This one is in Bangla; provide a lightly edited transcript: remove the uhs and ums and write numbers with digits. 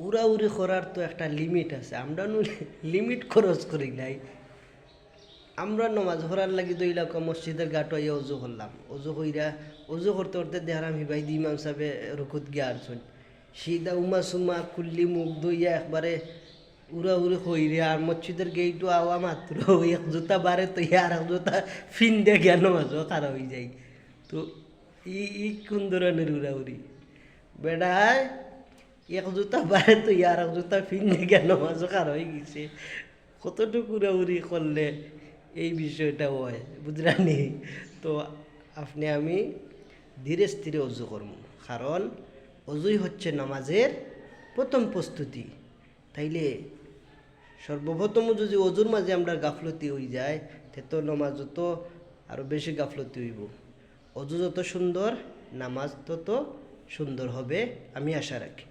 উড়াউড়ি করার তো একটা লিমিট আছে, আমরা লিমিট খরচ করি নাই। আমরা নমাজ পড়ার লাগি দইলাম মসজিদের গাটো ইয়ে অজু করলাম, অজু কইরা অজু করতে করতে দেহারাম হিবাই দি ইমাম সাহেবে রুকুত গিয়া আরছুন, সিদা উমা সুমা কুল্লি মুখ দইয়া একবারে উড়াউড়ি কইরে আর মসজিদের গেইটু আওয়া মাত্র এক জুতা বারে তো আর এক জুতা ফিন দিয়ে গিয়া নমাজও খারাপ হয়ে যায়। তো কোন ধরনের উড়াউড়ি বেড়ায়, এক জুতা বারে তো আর এক জুতা ফিন দিয়ে গিয়া নমাজও খারাপ হয়ে গেছে। কতটুকু উড়াউড়ি করলে এই বিষয়টা হয় বুঝলানি। তো আপনি আমি ধীরে স্থিরে অজু করব, কারণ অজুই হচ্ছে নামাজের প্রথম প্রস্তুতি। তাইলে সর্বপ্রথম যদি অজুর মাঝে আমরা গাফলতি হয়ে যায়, তে তো নামাজ তো আরও বেশি গাফলতি হইব। অজু যত সুন্দর, নামাজ তত সুন্দর হবে, আমি আশা রাখি।